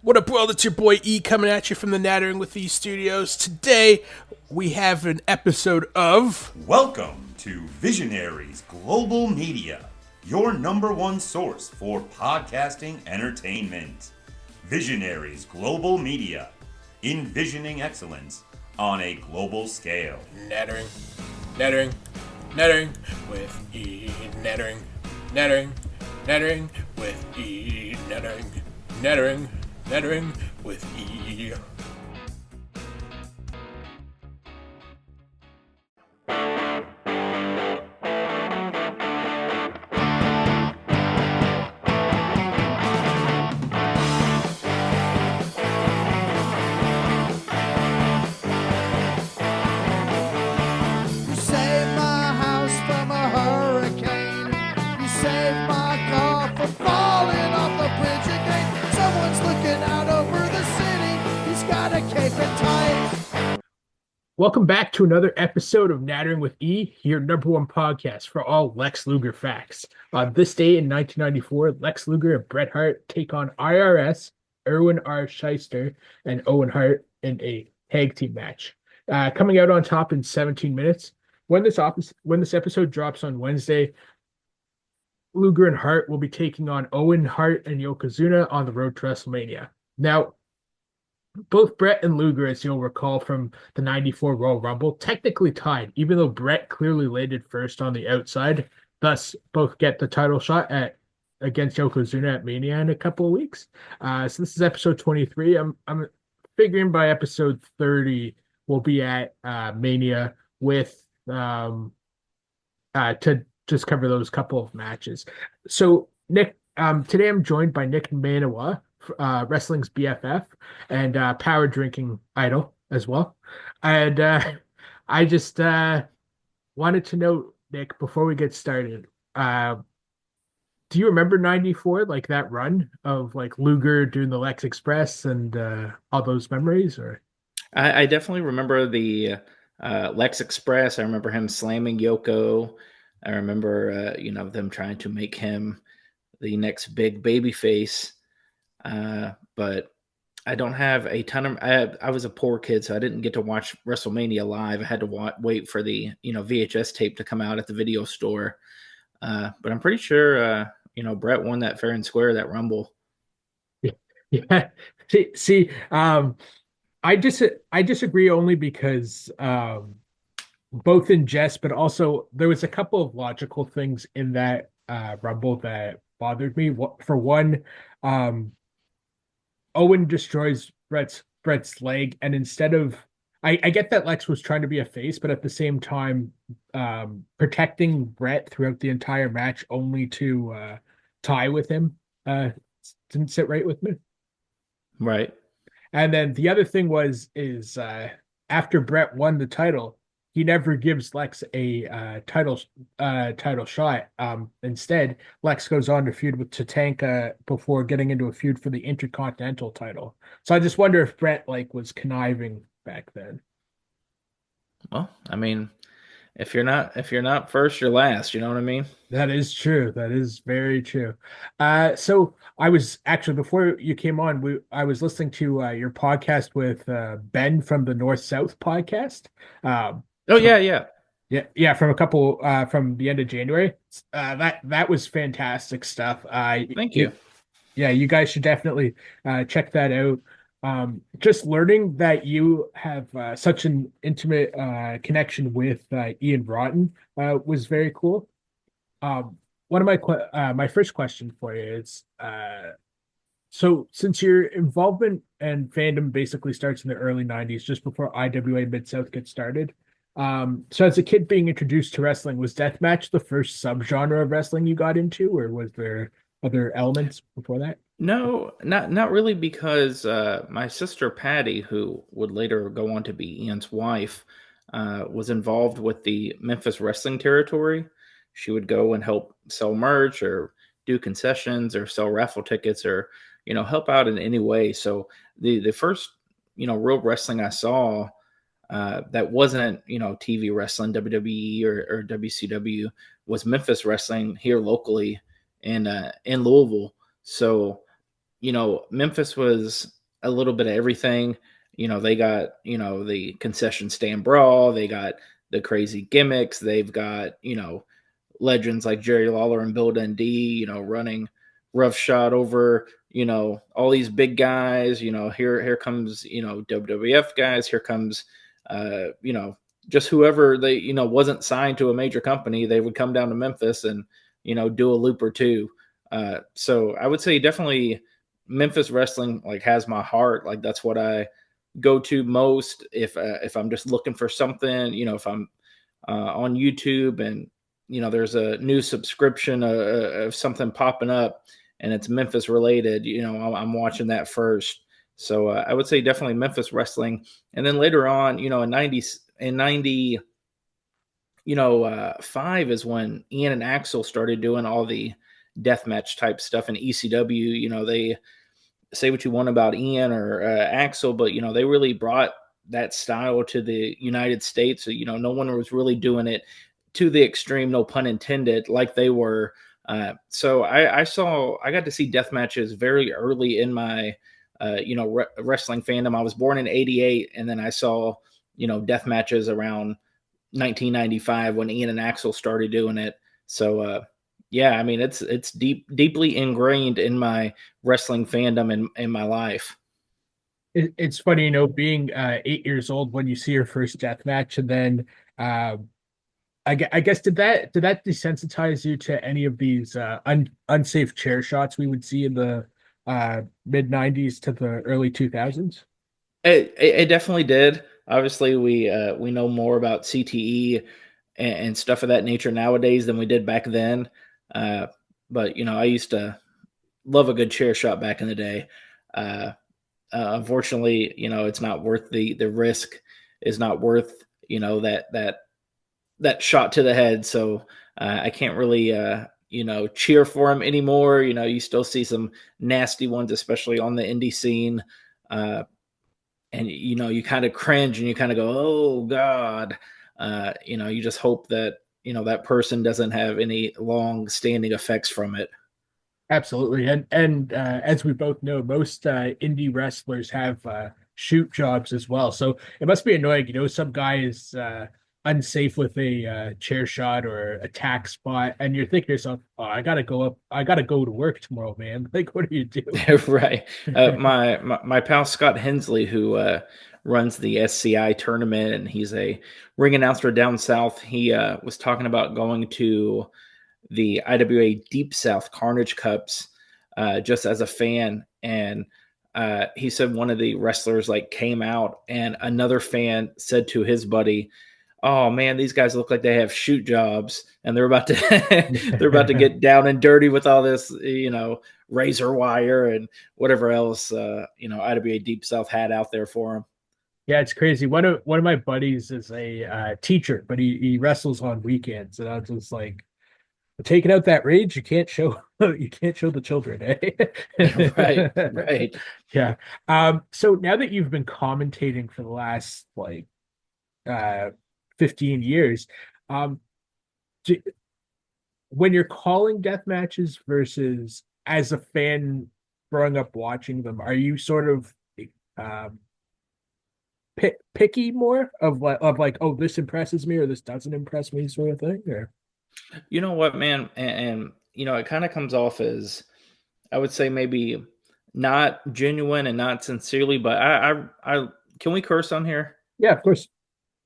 What up, world? It's your boy E coming at you from the Nattering With E studios. Today, we have an episode of Welcome to Visionaries Global Media, your number one source for podcasting entertainment. Visionaries Global Media, envisioning excellence on a global scale. Nattering with E, Nattering with E, Nattering with E. Welcome back to another episode of Nattering with E, your number one podcast for all Lex Luger facts. On this day in 1994, Lex Luger and Bret Hart take on IRS, Erwin R. Shyster, and Owen Hart in a tag team match. Coming out on top in 17 minutes. When this episode drops on Wednesday, Luger and Hart will be taking on Owen Hart and Yokozuna on the road to WrestleMania. Now, both Bret and Luger, as you'll recall from the 94 Royal Rumble, technically tied, even though Bret clearly landed first on the outside. Thus, both get the title shot against Yokozuna at Mania in a couple of weeks. So this is episode 23. I'm figuring by episode 30 we'll be at Mania with to just cover those couple of matches. So Nick, today I'm joined by Nick Maniwa, wrestling's BFF and power drinking idol as well. And I just wanted to know, Nick, before we get started, do you remember 94, like that run of like Luger doing the Lex Express and all those memories? Or I definitely remember the Lex Express. I remember him slamming Yoko. I remember them trying to make him the next big baby face. But I don't have a ton of. I was a poor kid, so I didn't get to watch WrestleMania live. I had to wait for the VHS tape to come out at the video store. But I'm pretty sure Bret won that fair and square, that Rumble. yeah, see, I disagree only because both in jest, but also there was a couple of logical things in that Rumble that bothered me. For one, Owen destroys Bret's leg, and instead of I get that Lex was trying to be a face, but at the same time, protecting Bret throughout the entire match only to tie with him didn't sit right with me. Right. And then the other thing is after Bret won the title, he never gives Lex a title shot. Instead, Lex goes on to feud with Tatanka before getting into a feud for the Intercontinental title. So I just wonder if Bret was conniving back then. Well, I mean, if you're not first, you're last. You know what I mean? That is true. That is very true. So I was actually, before you came on, I was listening to your podcast with Ben from the North South podcast. Oh yeah. Yeah, from a couple from the end of January. That was fantastic stuff. Thank you. Yeah, you guys should definitely check that out. Just learning that you have such an intimate connection with Ian Broughton was very cool. One of my first question for you is, so since your involvement and fandom basically starts in the early 90s, just before IWA Mid-South gets started, so as a kid being introduced to wrestling, was deathmatch the first subgenre of wrestling you got into, or was there other elements before that? No, not really, because my sister Patty, who would later go on to be Ian's wife, was involved with the Memphis wrestling territory. She would go and help sell merch or do concessions or sell raffle tickets or help out in any way. So the first real wrestling I saw that wasn't TV wrestling, WWE or WCW, was Memphis wrestling here locally in Louisville. So Memphis was a little bit of everything. They got, the concession stand brawl, they got the crazy gimmicks, they've got, legends like Jerry Lawler and Bill Dundee, running roughshod over, all these big guys. Here comes, WWF guys, here comes, just whoever they, wasn't signed to a major company, they would come down to Memphis and, do a loop or two. So I would say definitely Memphis wrestling like has my heart. Like that's what I go to most if I'm just looking for something. If I'm on YouTube and there's a new subscription of something popping up and it's Memphis related. I'm watching that first. So I would say definitely Memphis wrestling, and then later on, in 90 five is when Ian and Axel started doing all the deathmatch type stuff in ECW. They say what you want about Ian or Axel, but they really brought that style to the United States. So, no one was really doing it to the extreme, no pun intended, like they were. So I got to see death matches very early in my wrestling fandom. I was born in '88, and then I saw death matches around 1995 when Ian and Axel started doing it. So yeah, I mean it's deeply ingrained in my wrestling fandom in my life. It's funny, being 8 years old when you see your first death match, and then I guess did that desensitize you to any of these unsafe chair shots we would see in the mid '90s to the early 2000s? It definitely did. Obviously, we know more about CTE and stuff of that nature nowadays than we did back then. Uh, but I used to love a good chair shot back in the day. Uh, Unfortunately, it's not worth the risk. Is not worth that shot to the head. So I can't really cheer for him anymore. You still see some nasty ones, especially on the indie scene. And you kind of cringe and you kind of go, oh God. You just hope that that person doesn't have any long standing effects from it. Absolutely, and as we both know, most indie wrestlers have shoot jobs as well. So it must be annoying. Some guy is unsafe with a chair shot or attack spot, and you're thinking to yourself, "Oh, I gotta go up. I gotta go to work tomorrow, man. Like, what do you do?" Right. My pal Scott Hensley, who runs the SCI tournament, and he's a ring announcer down south. He was talking about going to the IWA Deep South Carnage Cups just as a fan, and he said one of the wrestlers like came out, and another fan said to his buddy, "Oh man, these guys look like they have shoot jobs, and they're about to they're about to get down and dirty with all this, razor wire and whatever else IWA Deep South had out there for them." Yeah, it's crazy. One of my buddies is a teacher, but he wrestles on weekends, and I was just like, taking out that rage, you can't show you can't show the children, Right, eh? right. Yeah. So now that you've been commentating for the last like uh 15 years, um do, when you're calling death matches versus as a fan growing up watching them, are you sort of um picky more of like, oh, this impresses me or this doesn't impress me sort of thing? Or You know what, man, and it kind of comes off as, I would say, maybe not genuine and not sincerely, but I can we curse on here? yeah, of course.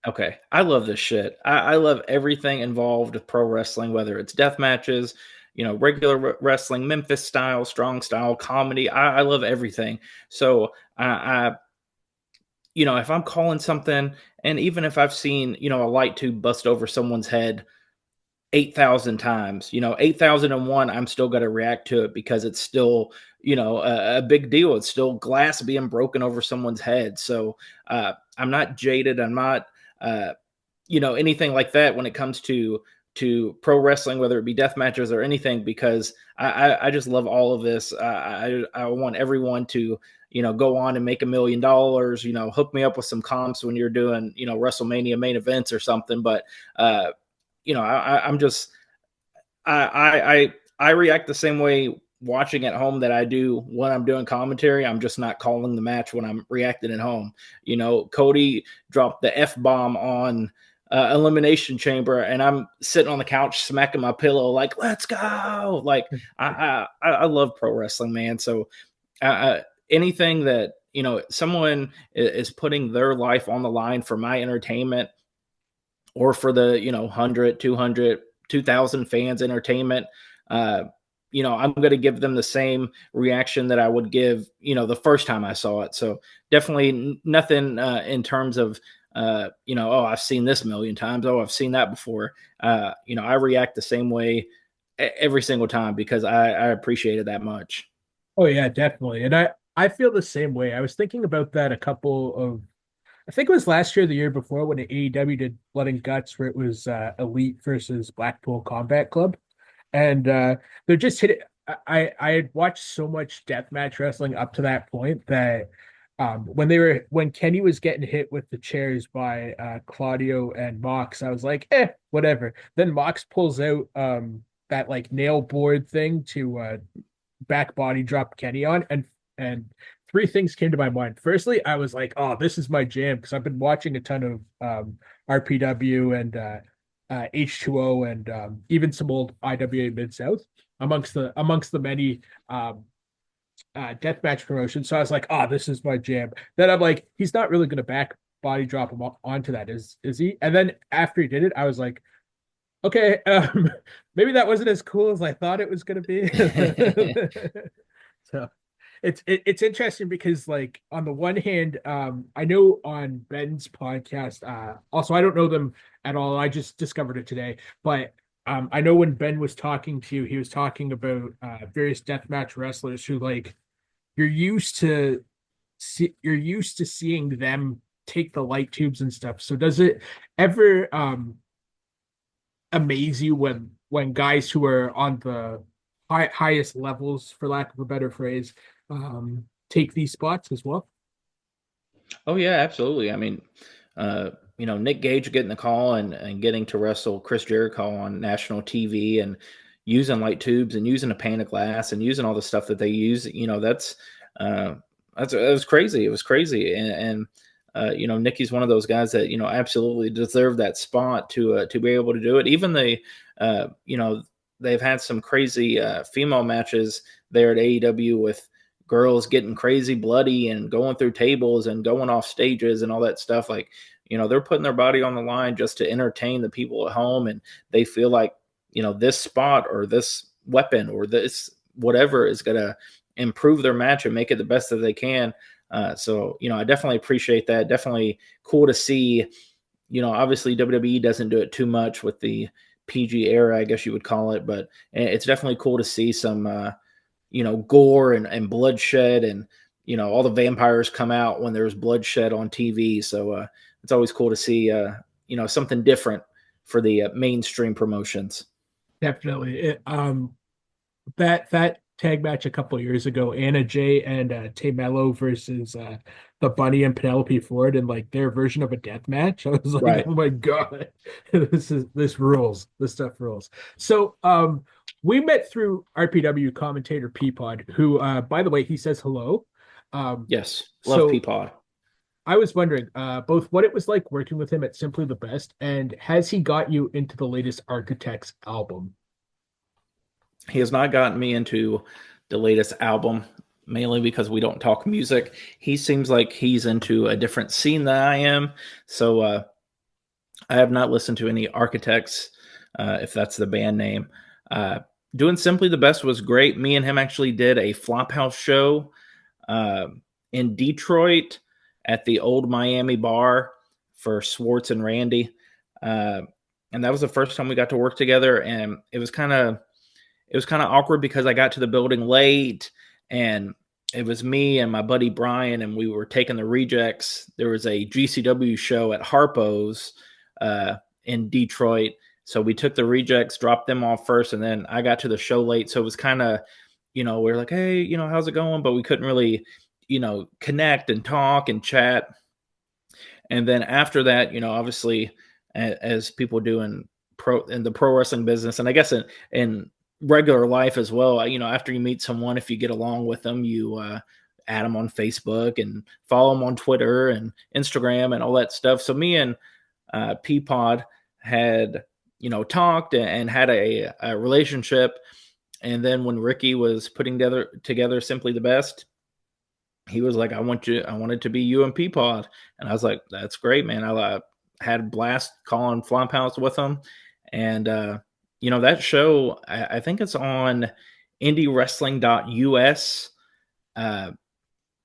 Okay. I love this shit. I love everything involved with pro wrestling, whether it's death matches, regular wrestling, Memphis style, strong style, comedy. I love everything. So if I'm calling something, and even if I've seen, a light tube bust over someone's head 8,000 times, 8,001, I'm still going to react to it because it's still, a big deal. It's still glass being broken over someone's head. So I'm not jaded. I'm not, anything like that when it comes to pro wrestling, whether it be death matches or anything, because I just love all of this. I want everyone to, go on and make $1 million, hook me up with some comps when you're doing, WrestleMania main events or something. But, I'm just, I react the same way watching at home that I do when I'm doing commentary. I'm just not calling the match when I'm reacting at home. Cody dropped the F-bomb on Elimination Chamber, and I'm sitting on the couch smacking my pillow like, let's go. Like, I love pro wrestling, man. So anything that, someone is putting their life on the line for my entertainment, or for the 100, 200, 2,000 fans entertainment, I'm going to give them the same reaction that I would give the first time I saw it. So definitely nothing in terms of oh, I've seen this a million times, oh, I've seen that before. I react the same way every single time because I appreciate it that much. Oh yeah, definitely. And I feel the same way. I was thinking about that a couple of I think it was last year, the year before, when AEW did Blood and Guts, where it was Elite versus Blackpool Combat Club, and they're just hit it. I had watched so much deathmatch wrestling up to that point that when Kenny was getting hit with the chairs by Claudio and Mox, I was like, whatever. Then Mox pulls out that like nail board thing to back body drop Kenny on, and three things came to my mind. Firstly, I was like, "Oh, this is my jam," because I've been watching a ton of RPW and H2O and even some old IWA Mid South amongst the many deathmatch promotions. So I was like, "Oh, this is my jam." Then I'm like, "He's not really going to back body drop him onto that, is he?" And then after he did it, I was like, "Okay, maybe that wasn't as cool as I thought it was going to be." So it's interesting because like on the one hand, I know on Ben's podcast, also I don't know them at all. I just discovered it today, but I know when Ben was talking to you, he was talking about various deathmatch wrestlers who like you're used to seeing them take the light tubes and stuff. So does it ever amaze you when guys who are on the highest levels, for lack of a better phrase, take these spots as well? Oh yeah, absolutely. I mean, Nick Gage getting the call and getting to wrestle Chris Jericho on national TV and using light tubes and using a pane of glass and using all the stuff that they use, that was crazy. It was crazy, and Nikki's one of those guys that absolutely deserve that spot to be able to do it. Even they've had some crazy female matches there at AEW with girls getting crazy bloody and going through tables and going off stages and all that stuff. Like, they're putting their body on the line just to entertain the people at home. And they feel like, this spot or this weapon or this whatever is going to improve their match and make it the best that they can. So, I definitely appreciate that. Definitely cool to see. Obviously WWE doesn't do it too much with the PG era, I guess you would call it, but it's definitely cool to see some, gore and bloodshed, and all the vampires come out when there's bloodshed on TV. So it's always cool to see something different for the mainstream promotions. Definitely. That tag match a couple of years ago, Anna Jay and Tay Mello versus the Bunny and Penelope Ford, and like their version of a death match. I was like, Right. oh my God, this rules. This stuff rules. So we met through RPW commentator Peapod, who by the way, he says hello. Um, Yes. Love so Peapod. I was wondering both what it was like working with him at Simply the Best, and has he got you into the latest Architects album? He has not gotten me into the latest album, mainly because we don't talk music. He seems like he's into a different scene than I am. So I have not listened to any Architects, if that's the band name. Uh, Doing Simply the Best was great. Me and him actually did a Flophouse show uh, in Detroit at the old Miami bar for Swartz and Randy. Uh, and that was the first time we got to work together. And it was kind of awkward because I got to the building late, and it was me and my buddy Brian, and we were taking the rejects. There was a GCW show at Harpo's in Detroit. So we took the rejects, dropped them off first, and then I got to the show late. So it was kind of, we are like, hey, how's it going? But we couldn't really, connect and talk and chat. And then after that, as people do in the pro wrestling business, and I guess in regular life as well. You know, after you meet someone, if you get along with them, you add them on Facebook and follow them on Twitter and Instagram and all that stuff. So me and Peapod had, you know, talked and had a relationship. And then when Ricky was putting together Simply the Best, he was like, I wanted to be you and Peapod. And I was like, that's great, man. I had a blast calling Flophouse with him. And, you know, that show, I think it's on indiewrestling.us, the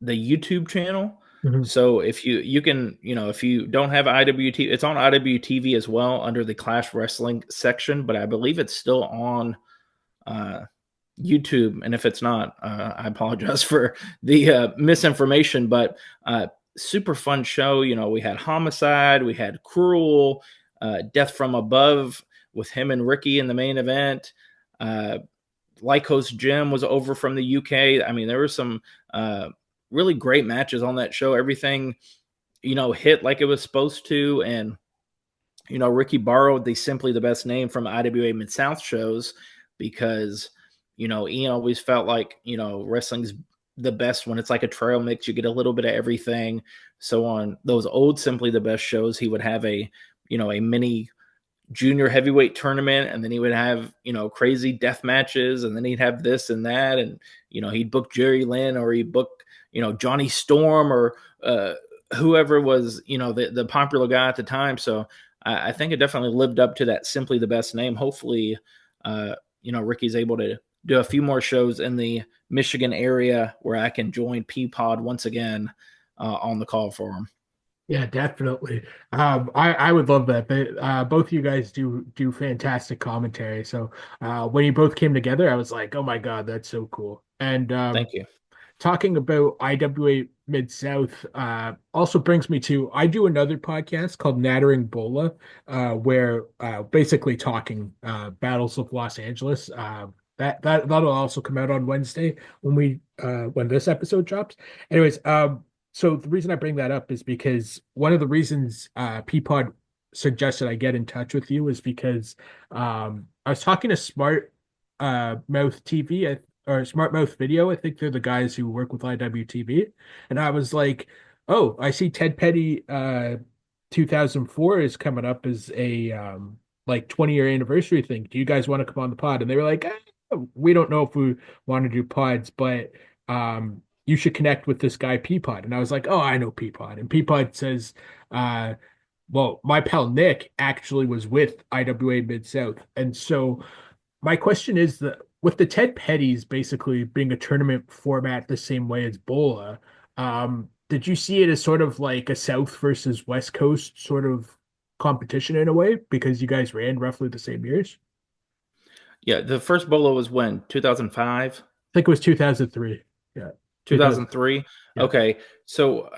YouTube channel. Mhm. So if you can, you know, if you don't have IWT, it's on IWTV as well under the Clash Wrestling section, but I believe it's still on uh, YouTube. And if it's not, I apologize for the misinformation, but super fun show. You know, we had Homicide, we had Cruel, Death from Above with him and Ricky in the main event. Lycos Jim was over from the UK. I mean, there were some really great matches on that show. Everything, you know, hit like it was supposed to. And, you know, Ricky borrowed the Simply the Best name from IWA Mid-South shows because, you know, Ian always felt like, you know, wrestling's the best when it's like a trail mix. You get a little bit of everything. So on those old Simply the Best shows, he would have a, you know, a mini junior heavyweight tournament, and then he would have, you know, crazy death matches, and then he'd have this and that, and, you know, he'd book Jerry Lynn, or he'd book, you know, Johnny Storm, or whoever was, you know, the popular guy at the time. So I think it definitely lived up to that Simply the Best name. Hopefully, you know, Ricky's able to do a few more shows in the Michigan area where I can join Peapod once again on the call for him. Yeah, definitely. I would love that. Both of you guys do fantastic commentary. So when you both came together, I was like, oh my God, that's so cool. And Thank you. talking about IWA Mid South also brings me to I do another podcast called Nattering Bola, where basically talking battles of Los Angeles. That'll also come out on Wednesday when this episode drops. Anyways, so the reason I bring that up is because one of the reasons Peapod suggested I get in touch with you is because I was talking to Smart Mouth TV or Smart Mouth Video. I think they're the guys who work with IWTV. And I was like, oh, I see Ted Petty 2004 is coming up as a like 20-year anniversary thing. Do you guys want to come on the pod? And they were like, we don't know if we want to do pods, but you should connect with this guy Peapod. And I was like, oh, I know Peapod. And Peapod says, well, my pal Nick actually was with IWA Mid South. And so my question is that with the Ted Petty's basically being a tournament format the same way as Bola, did you see it as sort of like a South versus West Coast sort of competition in a way because you guys ran roughly the same years? Yeah, the first Bolo was when 2005. I think it was 2003. Yeah. 2000. 2003. Yeah. Okay. So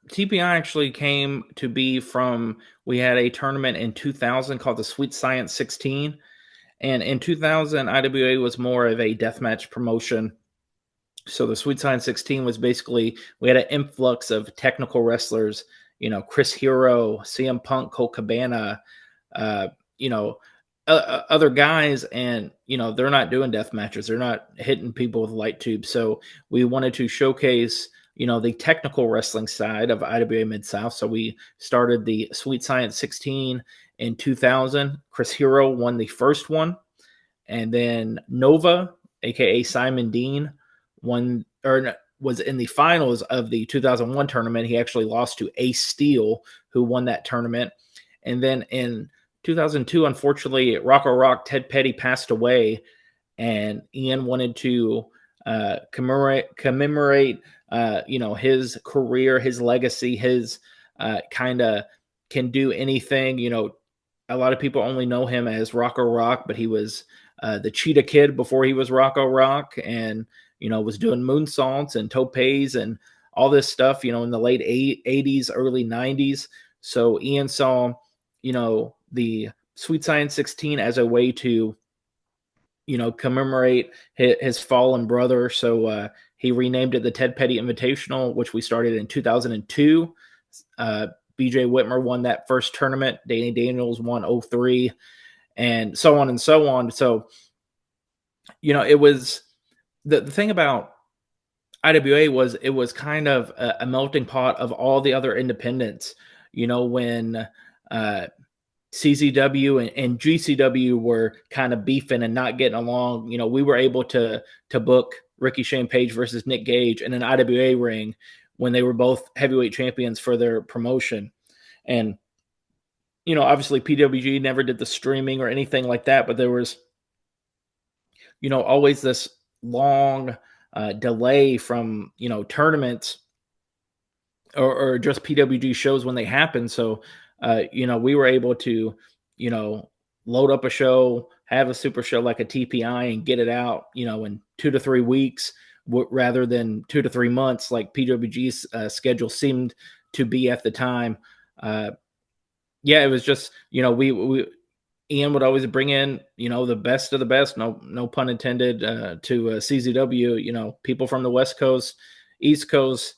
TPI actually came to be from, we had a tournament in 2000 called the Sweet Science 16. And in 2000, IWA was more of a deathmatch promotion. So the Sweet Science 16 was basically, we had an influx of technical wrestlers, you know, Chris Hero, CM Punk, Colt Cabana, you know, other guys, and, you know, they're not doing death matches. They're not hitting people with light tubes. So we wanted to showcase, you know, the technical wrestling side of IWA Mid-South. So we started the Sweet Science 16 in 2000. Chris Hero won the first one. And then Nova, aka Simon Dean, won, or was in the finals of the 2001 tournament. He actually lost to Ace Steel, who won that tournament. And then in 2002, unfortunately, Rocco Rock Ted Petty passed away, and Ian wanted to commemorate you know, his career, his legacy, his kind of can do anything. You know, a lot of people only know him as Rocco Rock, but he was the Cheetah Kid before he was Rocco Rock, and, you know, was doing moonsaults and topes and all this stuff, you know, in the late 80s, early 90s. So Ian saw, you know, the Sweet Science 16 as a way to, you know, commemorate his fallen brother. So he renamed it the Ted Petty Invitational, which we started in 2002. BJ Whitmer won that first tournament. Danny Daniels won 03, and so on and so on. So it was the thing about IWA was it was kind of a melting pot of all the other independents. When CZW and GCW were kind of beefing and not getting along, we were able to book Ricky Shane Page versus Nick Gage in an IWA ring when they were both heavyweight champions for their promotion. And obviously PWG never did the streaming or anything like that, but there was always this long delay from tournaments or just PWG shows when they happen. So we were able to load up a show, have a super show like a TPI, and get it out in 2 to 3 weeks rather than 2 to 3 months like PWG's schedule seemed to be at the time. Yeah, it was just we Ian would always bring in, the best of the best, no pun intended, to CZW, people from the West Coast, East Coast,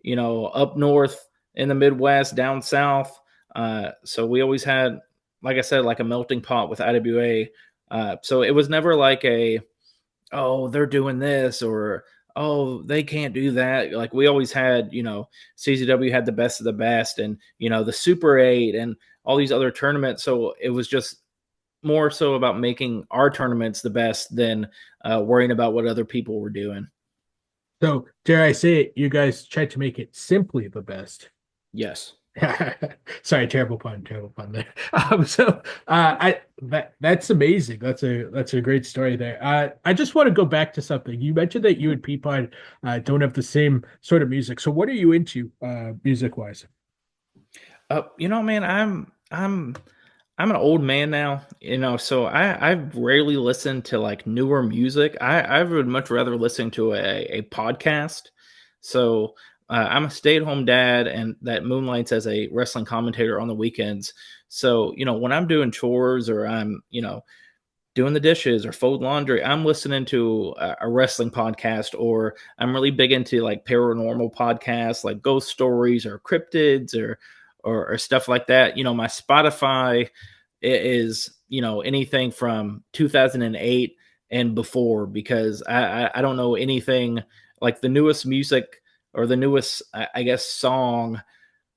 up north, in the Midwest, down south. So we always had, like I said, like a melting pot with IWA. So it was never like oh, they're doing this, or, oh, they can't do that. Like we always had, CZW had the best of the best, and, the Super 8 and all these other tournaments. So it was just more so about making our tournaments the best than worrying about what other people were doing. So, dare I say it, you guys tried to make it simply the best. Yes. Sorry, terrible pun there. That's amazing. That's a great story there. I just want to go back to something. You mentioned that you and Peapod don't have the same sort of music. So, what are you into music wise? Man, I'm an old man now, so I rarely listen to like newer music. I would much rather listen to a podcast. So I'm a stay-at-home dad, and that moonlights as a wrestling commentator on the weekends. So, when I'm doing chores, or I'm, doing the dishes or fold laundry, I'm listening to a wrestling podcast, or I'm really big into like paranormal podcasts, like ghost stories or cryptids or stuff like that. My Spotify is, anything from 2008 and before, because I don't know anything like the newest music or the newest, I guess, song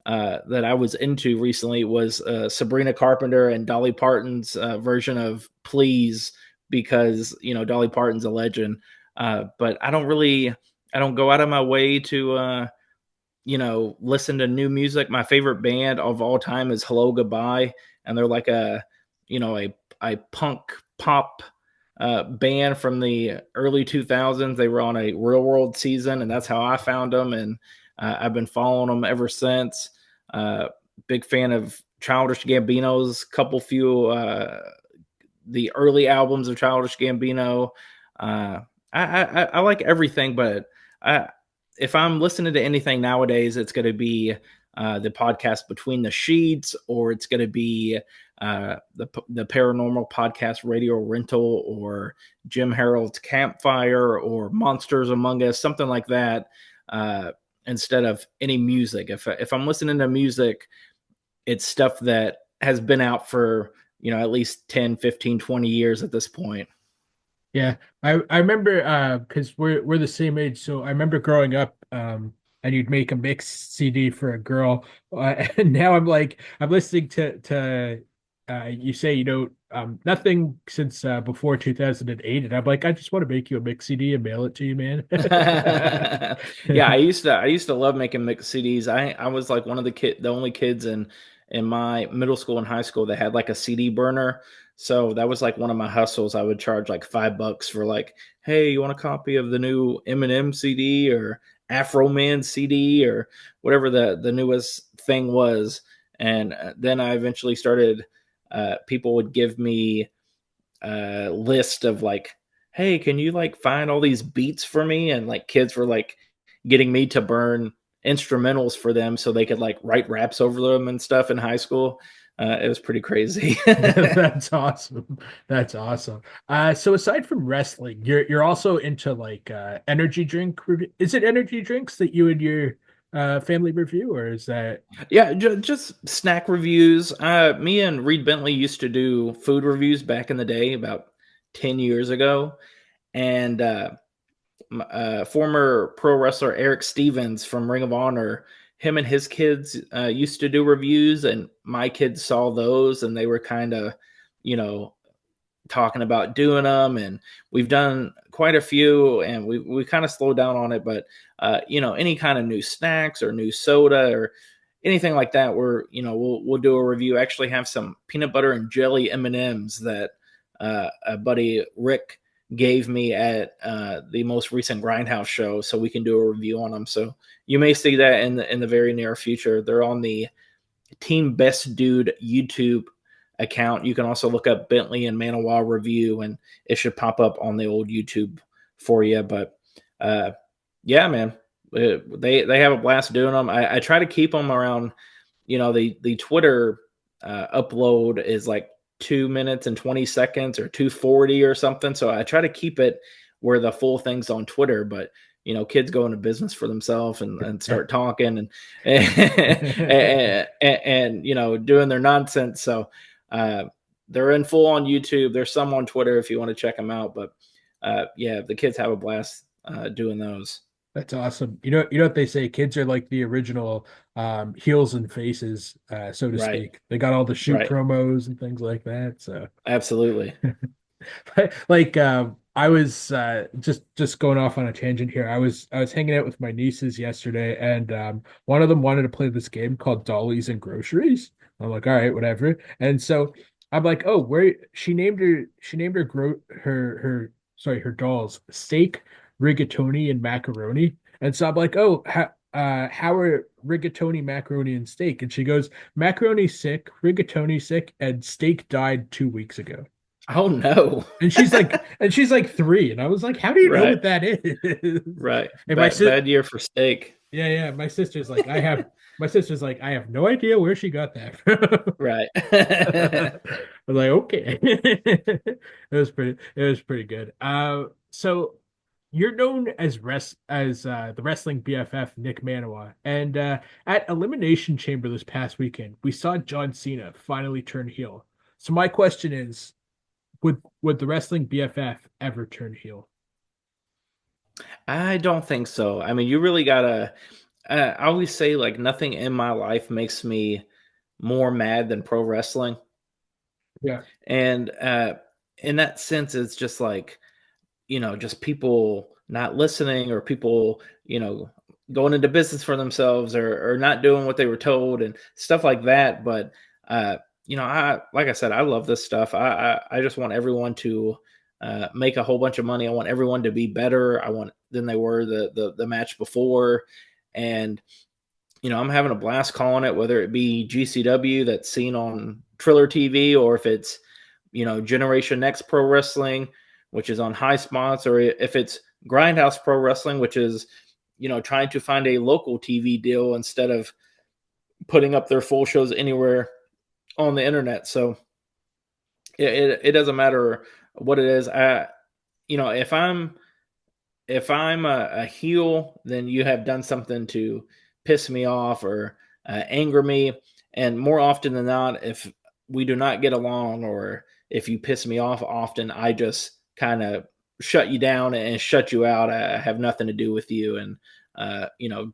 that I was into recently was Sabrina Carpenter and Dolly Parton's version of Please, because, Dolly Parton's a legend. But I don't go out of my way to, listen to new music. My favorite band of all time is Hello Goodbye, and they're like a punk pop band from the early 2000s. They were on a Real World season, and that's how I found them, and I've been following them ever since. Big fan of Childish Gambino's few the early albums of Childish Gambino. I like everything, but if I'm listening to anything nowadays, it's going to be the podcast Between the Sheets, or it's going to be the Paranormal Podcast Radio Rental, or Jim Harold's Campfire, or Monsters Among Us, something like that, instead of any music. If I'm listening to music, it's stuff that has been out for, at least 10, 15, 20 years at this point. Yeah, I remember because we're the same age, so I remember growing up and you'd make a mix CD for a girl, and now I'm listening to you say nothing since before 2008, and I'm like, I just want to make you a mix CD and mail it to you, man. Yeah, I used to love making mix CDs. I was like one of the only kids in my middle school and high school that had like a CD burner. So that was like one of my hustles. I would charge like $5 for like, hey, you want a copy of the new Eminem CD or Afro Man CD or whatever the newest thing was. And then I eventually started. People would give me a list of like, hey, can you like find all these beats for me? And like kids were like getting me to burn instrumentals for them so they could like write raps over them and stuff in high school. It was pretty crazy. That's awesome. That's awesome. So aside from wrestling, you're also into like energy drink Is it energy drinks that you and your family review, or is that? Yeah, just snack reviews. Me and Reed Bentley used to do food reviews back in the day, about 10 years ago. and former pro wrestler Eric Stevens from Ring of Honor, him and his kids used to do reviews, and my kids saw those, and they were kind of, you know, talking about doing them, and we've done quite a few, and we kind of slowed down on it, but you know, any kind of new snacks or new soda or anything like that, we'll do a review. Actually have some peanut butter and jelly M&Ms that a buddy Rick gave me at the most recent Grindhouse show, so we can do a review on them. So you may see that in the very near future. They're on the Team Best Dude YouTube account. You can also look up Bentley and Maniwa review, and it should pop up on the old YouTube for you. But yeah, man, they have a blast doing them. I try to keep them around. You know, the Twitter upload is like 2 minutes and 20 seconds or 240 or something. So I try to keep it where the full thing's on Twitter, but you know, kids go into business for themselves and start talking and you know, doing their nonsense. So they're in full on YouTube. There's some on Twitter if you want to check them out. But yeah, the kids have a blast doing those. That's awesome. You know what they say, kids are like the original heels and faces, so to Right. speak. They got all the shoot Right. promos and things like that. So Absolutely. like I was just going off on a tangent here. I was hanging out with my nieces yesterday, and one of them wanted to play this game called Dollies and Groceries. I'm like, all right, whatever. And so I'm like, oh, where she named her dolls steak, rigatoni, and macaroni. And so I'm like, oh, how are rigatoni, macaroni, and steak? And she goes, macaroni sick, rigatoni sick, and steak died 2 weeks ago. Oh no. And she's like 3, and I was like, "How do you know Right. what that is?" Right. And my sis, Bad year for steak. yeah, yeah, my sister's like, I have no idea where she got that from. Right. I was like, okay, it was pretty good. So you're known as the wrestling BFF Nick Maniwa, and at Elimination Chamber this past weekend, we saw John Cena finally turn heel. So my question is, would the wrestling BFF ever turn heel? I don't think so. I mean, you really gotta. I always say like nothing in my life makes me more mad than pro wrestling, Yeah. and in that sense, it's just like, you know, just people not listening or people, you know, going into business for themselves or not doing what they were told and stuff like that. But you know, like I said, I love this stuff. I just want everyone to make a whole bunch of money. I want everyone to be better. I want than they were the match before, and you know, I'm having a blast calling it, whether it be GCW that's seen on Triller TV or if it's, you know, Generation Next Pro Wrestling, which is on High Spots, or if it's Grindhouse Pro Wrestling, which is, you know, trying to find a local TV deal instead of putting up their full shows anywhere on the internet. So it doesn't matter what it is. You know, if I'm a heel, then you have done something to piss me off or anger me. And more often than not, if we do not get along or if you piss me off often, I just kind of shut you down and shut you out. I have nothing to do with you, and you know,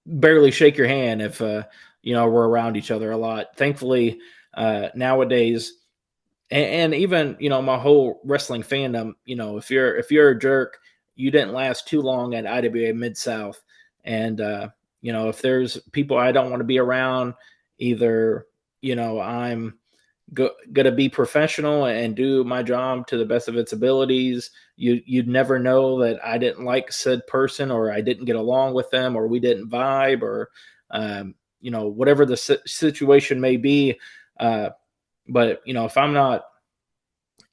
barely shake your hand if you know, we're around each other a lot. Thankfully, nowadays, and even, you know, my whole wrestling fandom, you know, if you're a jerk, you didn't last too long at IWA Mid South, and you know, if there's people I don't want to be around, either, you know, I'm gonna be professional and do my job to the best of its abilities. You'd never know that I didn't like said person, or I didn't get along with them, or we didn't vibe, or you know, whatever the situation may be. But you know, if I'm not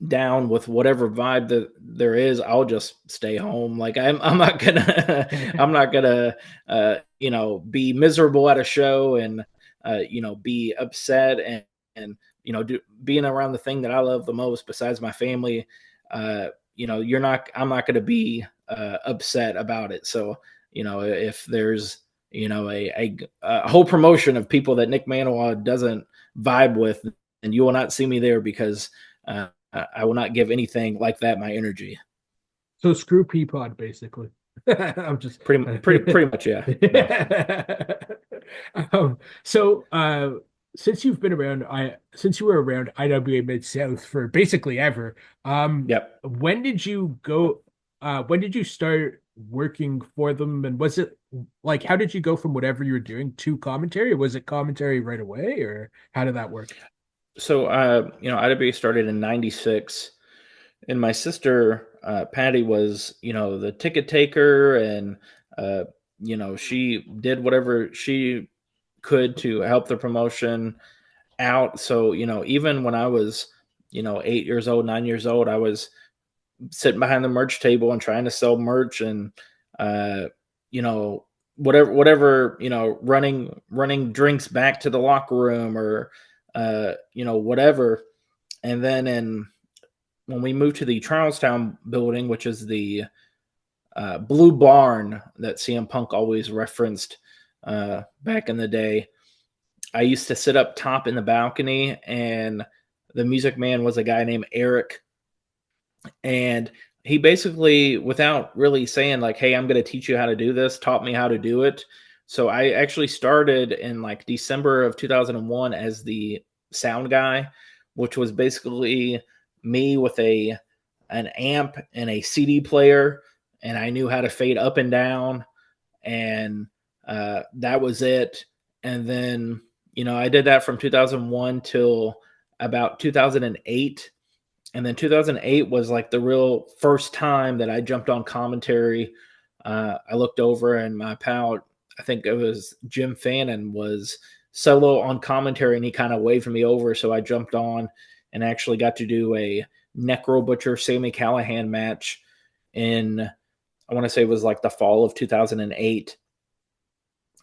down with whatever vibe that there is, I'll just stay home. Like I'm not gonna I'm not gonna you know, be miserable at a show and you know, be upset and you know, being around the thing that I love the most besides my family. You know, I'm not gonna be upset about it. So you know, if there's, you know, a whole promotion of people that Nick Maniwa doesn't vibe with, and you will not see me there because I will not give anything like that my energy. So screw Peapod, basically. I'm just Pretty much, yeah. No. so since you've been around since you were around IWA Mid South for basically ever, Yep. when did you start working for them, and was it like how did you go from whatever you were doing to commentary? Was it commentary right away, or how did that work? So, IWA started in '96, and my sister Patty was, the ticket taker, and uh, she did whatever she could to help the promotion out. So, even when I was, 8 years old, 9 years old, I was sitting behind the merch table and trying to sell merch, and uh, you know, whatever, running drinks back to the locker room, or whatever. And then when we moved to the Charlestown building, which is the Blue Barn that CM Punk always referenced back in the day, I used to sit up top in the balcony, and the music man was a guy named Eric. And he basically, without really saying, like, hey, I'm going to teach you how to do this, taught me how to do it. So I actually started in like December of 2001 as the sound guy, which was basically me with an amp and a CD player, and I knew how to fade up and down, and that was it. And then, I did that from 2001 till about 2008. And then 2008 was like the real first time that I jumped on commentary. I looked over, and my pal, I think it was Jim Fannin, was solo on commentary, and he kind of waved me over. So I jumped on and actually got to do a Necro Butcher Sammy Callahan match in, I want to say it was like the fall of 2008.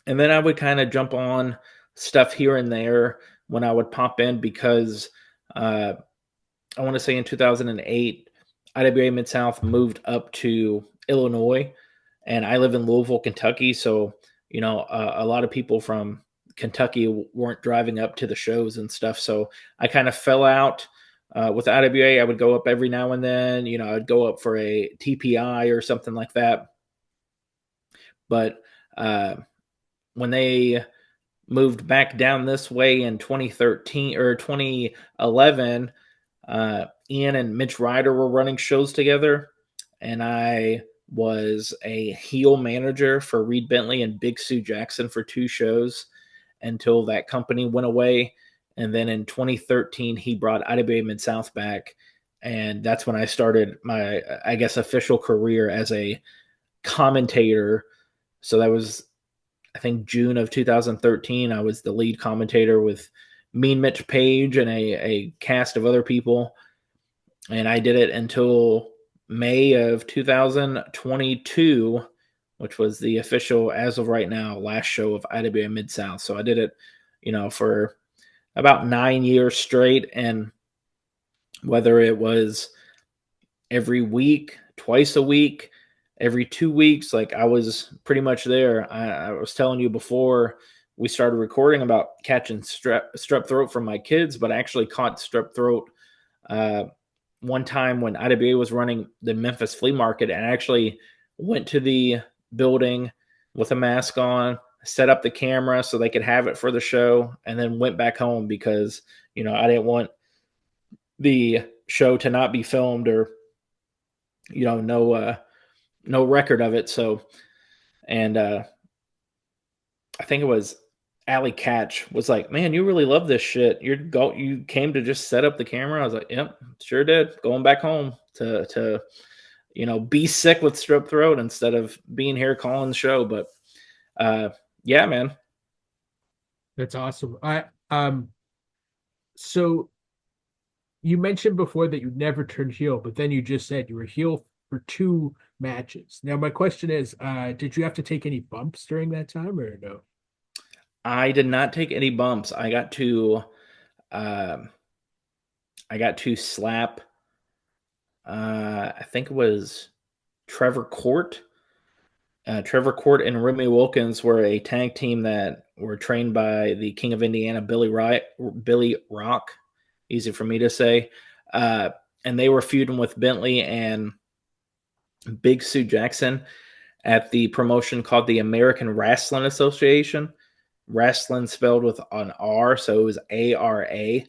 And then I would kind of jump on stuff here and there when I would pop in, because I want to say in 2008, IWA Mid South moved up to Illinois, and I live in Louisville, Kentucky. So, a lot of people from Kentucky weren't driving up to the shows and stuff. So I kind of fell out with IWA. I would go up every now and then. I'd go up for a TPI or something like that. But when they moved back down this way in 2013 or 2011, Ian and Mitch Ryder were running shows together, and I was a heel manager for Reed Bentley and Big Sue Jackson for 2 shows until that company went away. And then in 2013, he brought IWA Mid South back, and that's when I started my, I guess, official career as a commentator. So that was, I think, June of 2013. I was the lead commentator with Mean Mitch Page and a cast of other people. And I did it until May of 2022, which was the official, as of right now, last show of IWA Mid South. So I did it, for about 9 years straight. And whether it was every week, twice a week, every 2 weeks, like, I was pretty much there. I was telling you before we started recording about catching strep throat from my kids, but I actually caught strep throat one time when IWA was running the Memphis flea market, and I actually went to the building with a mask on, set up the camera so they could have it for the show, and then went back home because, I didn't want the show to not be filmed, or, no record of it. So, and I think it was Allie Catch was like, "Man, you really love this shit. You came to just set up the camera." I was like, "Yep, sure did. Going back home to be sick with strep throat instead of being here calling the show." But yeah, man. That's awesome. So you mentioned before that you never turned heel, but then you just said you were heel for 2 matches. Now, my question is, did you have to take any bumps during that time or no? I did not take any bumps. Um, I got to slap. I think it was Trevor Court. Trevor Court and Remy Wilkins were a tag team that were trained by the King of Indiana, Billy Rock, easy for me to say. And they were feuding with Bentley and Big Sue Jackson at the promotion called the American Wrestling Association. Wrestling spelled with an R, so it was ARA.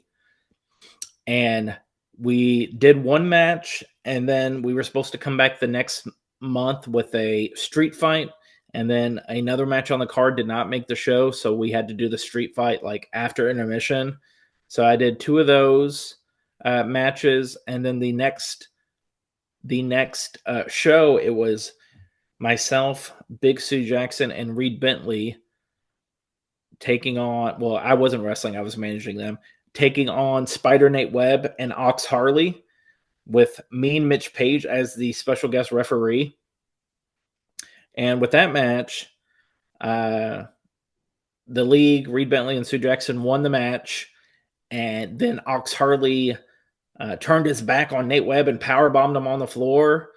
And we did one match, and then we were supposed to come back the next month with a street fight, and then another match on the card did not make the show, so we had to do the street fight like after intermission. So I did two of those matches, and then the next show, it was myself, Big Sue Jackson, and Reed Bentley taking on. Well, I wasn't wrestling; I was managing them. Taking on Spider Nate Webb and Ox Harley, with Mean Mitch Page as the special guest referee. And with that match, uh, the league, Reed Bentley and Sue Jackson won the match, and then Ox Harley turned his back on Nate Webb and power bombed him on the floor.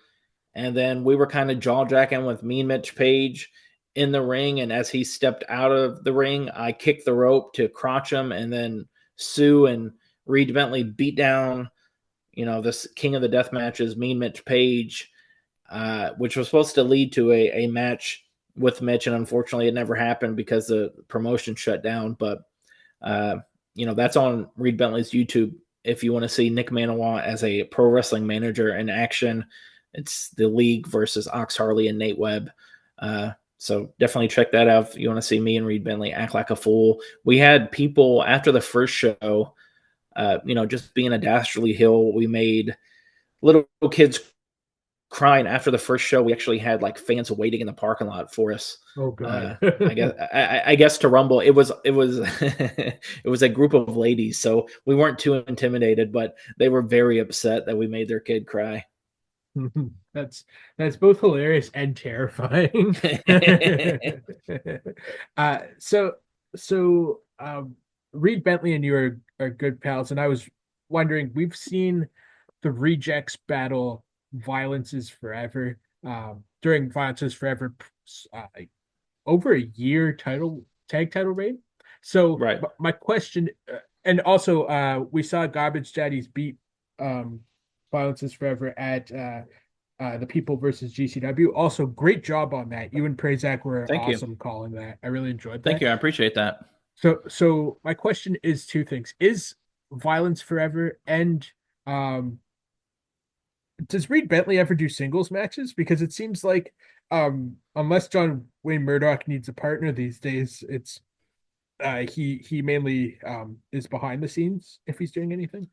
And then we were kind of jaw jacking with Mean Mitch Page in the ring. And as he stepped out of the ring, I kicked the rope to crotch him. And then Sue and Reed Bentley beat down, this king of the death matches, Mean Mitch Page, which was supposed to lead to a match with Mitch. And unfortunately, it never happened because the promotion shut down. But, that's on Reed Bentley's YouTube. If you want to see Nick Maniwa as a pro wrestling manager in action, it's the league versus Ox Harley and Nate Webb. So definitely check that out if you want to see me and Reed Bentley act like a fool. We had people after the first show, just being a dastardly hill. We made little kids crying after the first show. We actually had like fans waiting in the parking lot for us. Oh God. I guess to Rumble, it was it was a group of ladies, so we weren't too intimidated, but they were very upset that we made their kid cry. That's both hilarious and terrifying. So Reed Bentley and you are good pals, and I was wondering, we've seen the Rejects battle Violence is Forever during Violence is Forever uh, over a year tag title reign. So Right. my question, and also we saw Garbage Daddies beat Violence is Forever at the People versus GCW. Also, great job on that. You and Prazak were Thank you. awesome calling that. I really enjoyed Thank that. you. I appreciate that. So my question is two things: is Violence Forever and um, does Reed Bentley ever do singles matches? Because it seems like unless John Wayne Murdoch needs a partner these days, it's he mainly is behind the scenes if he's doing anything.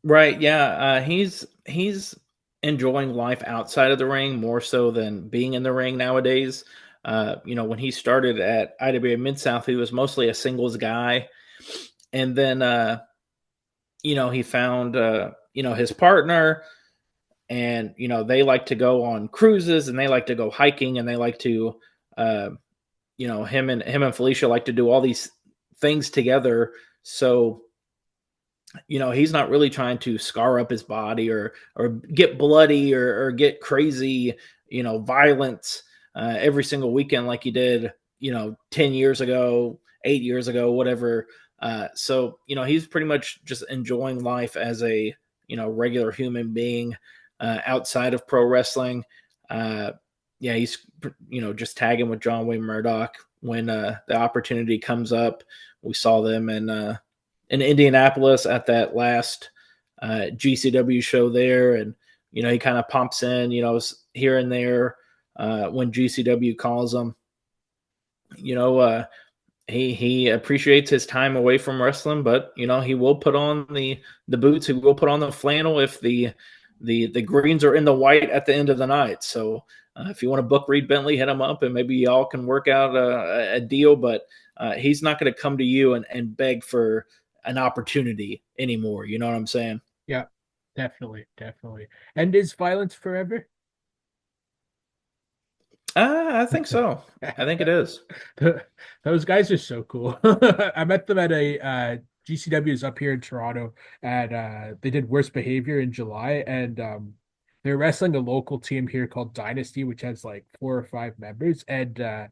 Right. Yeah. He's enjoying life outside of the ring more so than being in the ring nowadays. When he started at IWA Mid South, he was mostly a singles guy, and then he found his partner, and they like to go on cruises, and they like to go hiking, and they like to him and Felicia like to do all these things together. So he's not really trying to scar up his body or get bloody or get crazy, violence every single weekend like he did, 10 years ago, 8 years ago, whatever. So he's pretty much just enjoying life as a regular human being outside of pro wrestling. Yeah, he's just tagging with John Wayne Murdoch when the opportunity comes up. We saw them in Indianapolis at that last GCW show there, and he kind of pops in, here and there when GCW calls him. He appreciates his time away from wrestling, but he will put on the boots. He will put on the flannel if the greens are in the white at the end of the night. So if you want to book Reed Bentley, hit him up, and maybe y'all can work out a deal. But he's not going to come to you and beg for an opportunity anymore. You know what I'm saying? Yeah, definitely. And is Violence Forever? I think so. I think it is. Those guys are so cool. I met them at a GCW's up here in Toronto, and they did Worst Behavior in July, and they're wrestling a local team here called Dynasty, which has like 4 or 5 members. And I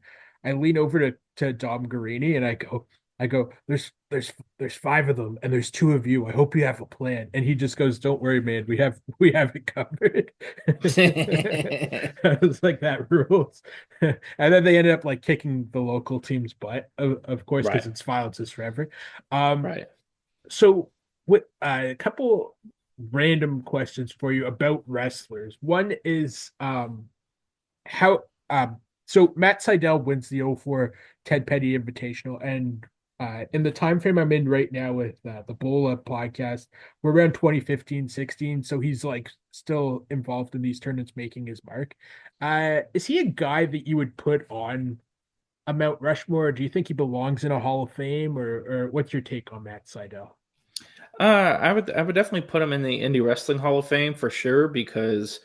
lean over to Dom Guarini and I go, there's five of them, and there's two of you. I hope you have a plan. And he just goes, "Don't worry, man. We have it covered." I was like, that rules. And then they ended up like kicking the local team's butt, of course, because Right, it's violence is forever. Um, right. so with a couple random questions for you about wrestlers. One is how so Matt Seidel wins the '04 Ted Petty Invitational, and in the time frame I'm in right now with the Bola podcast, we're around 2015, 16, so he's like still involved in these tournaments making his mark. Is he a guy that you would put on a Mount Rushmore, or do you think he belongs in a Hall of Fame, or what's your take on Matt Seidel? I would definitely put him in the Indie Wrestling Hall of Fame for sure because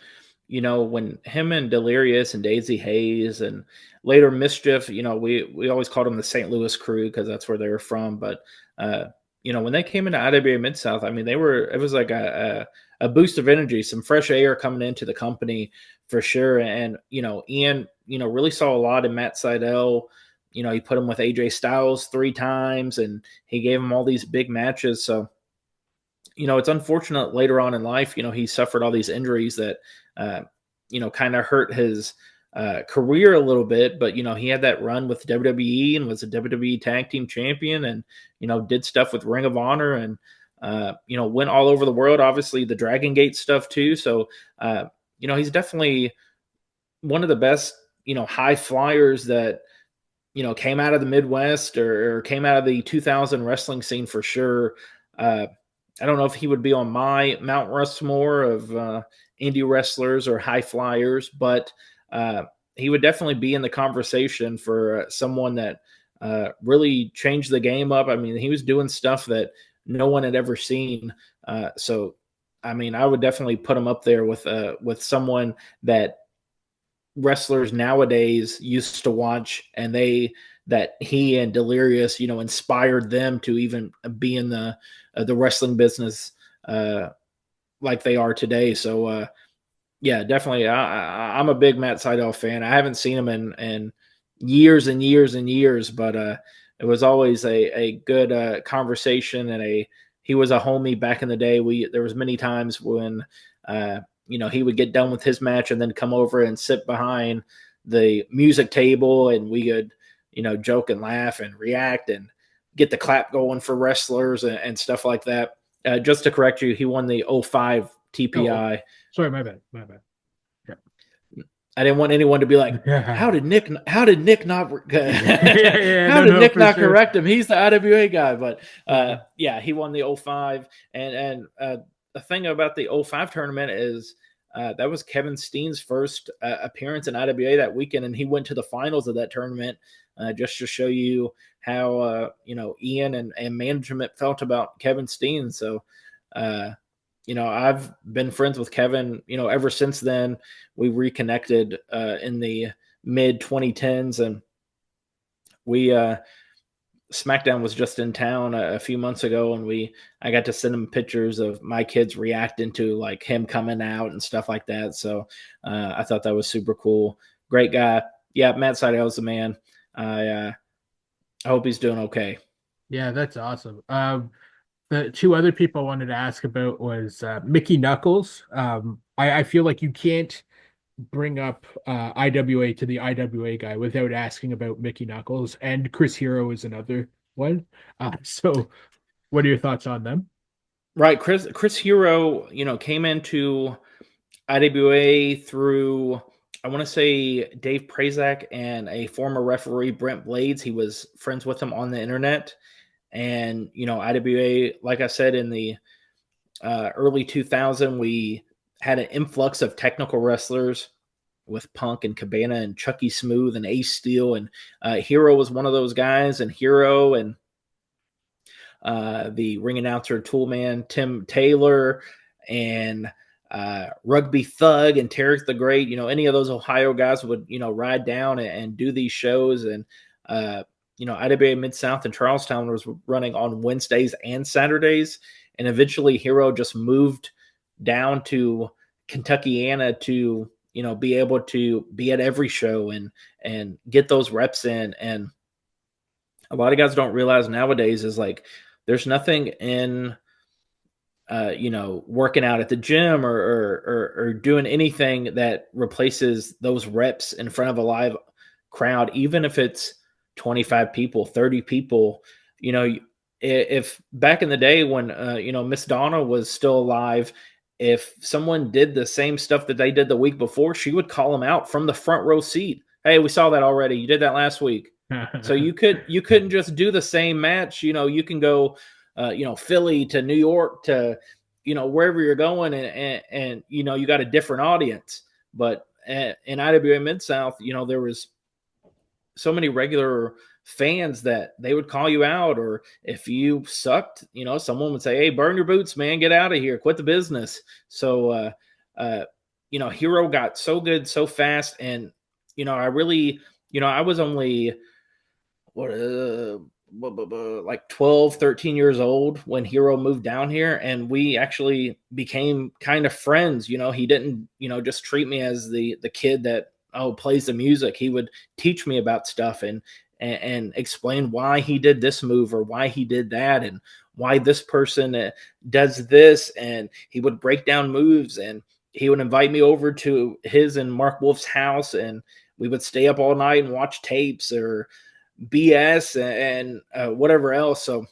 when him and Delirious and Daisy Hayes and later Mischief, we always called them the St. Louis crew because that's where they were from. But when they came into IWA Mid South, I mean, it was like a boost of energy, some fresh air coming into the company for sure. And Ian, really saw a lot in Matt Seidel. He put him with AJ Styles 3 times, and he gave him all these big matches. So it's unfortunate later on in life, he suffered all these injuries that, kind of hurt his career a little bit. But, he had that run with WWE and was a WWE Tag Team Champion and, did stuff with Ring of Honor and, went all over the world. Obviously, the Dragon Gate stuff too. So, he's definitely one of the best, high flyers that, came out of the Midwest or came out of the 2000 wrestling scene for sure. I don't know if he would be on my Mount Rushmore of indie wrestlers or high flyers, but he would definitely be in the conversation for someone that really changed the game up. I mean, he was doing stuff that no one had ever seen. So, I mean, I would definitely put him up there with someone that wrestlers nowadays used to watch, and that he and Delirious, inspired them to even be in the wrestling business like they are today. So yeah, definitely, I'm a big Matt Seidel fan. I haven't seen him in years and years and years, but it was always a good conversation, and he was a homie back in the day. There was many times when he would get done with his match and then come over and sit behind the music table, and we could joke and laugh and react and get the clap going for wrestlers and stuff like that. Just to correct you, he won the '05 Oh, TPI. sorry, my bad, my bad. I didn't want anyone to be like, Yeah. how did Nick not how did Nick No, no, for not sure. correct him? He's the IWA guy. But yeah, he won the '05. And the thing about the '05 tournament is that was Kevin Steen's first appearance in IWA that weekend, and he went to the finals of that tournament just to show you how Ian and management felt about Kevin Steen. So I've been friends with Kevin, ever since then. We reconnected in the mid 2010s, and we SmackDown was just in town a few months ago, and I got to send him pictures of my kids reacting to like him coming out and stuff like that. So I thought that was super cool. Great guy. Yeah, Matt Seidel's the man. I hope he's doing okay. Yeah, that's awesome. The two other people I wanted to ask about was Mickey Knuckles. I feel like you can't bring up IWA to the IWA guy without asking about Mickey Knuckles, and Chris Hero is another one. So what are your thoughts on them? Right, Chris Hero, came into IWA through, I want to say, Dave Prazak and a former referee, Brent Blades. He was friends with him on the internet. And, IWA, like I said, in the early 2000, we had an influx of technical wrestlers with Punk and Cabana and Chucky Smooth and Ace Steel. And Hero was one of those guys, and Hero and the ring announcer Toolman Tim Taylor and Rugby Thug and Tarek the Great. Any of those Ohio guys would ride down and do these shows. And IWA Mid South and Charlestown was running on Wednesdays and Saturdays, and eventually Hero just moved down to Kentuckiana to be able to be at every show and get those reps in. And a lot of guys don't realize nowadays is like there's nothing in working out at the gym or doing anything that replaces those reps in front of a live crowd, even if it's 25 people, 30 people. You know, if back in the day when Miss Donna was still alive, if someone did the same stuff that they did the week before, she would call them out from the front row seat. Hey, we saw that already. You did that last week. So you couldn't just do the same match. You can go Philly to New York to wherever you're going, and you got a different audience. But in IWA Mid South, there was so many regular fans that they would call you out, or if you sucked, someone would say, "Hey, burn your boots, man, get out of here, quit the business." So Hero got so good so fast, and I really, I was only what like 12, 13 years old when Hero moved down here, and we actually became kind of friends. He didn't just treat me as the kid that plays the music. He would teach me about stuff and explain why he did this move or why he did that and why this person does this, and he would break down moves, and he would invite me over to his and Mark Wolf's house, and we would stay up all night and watch tapes or BS and whatever else. So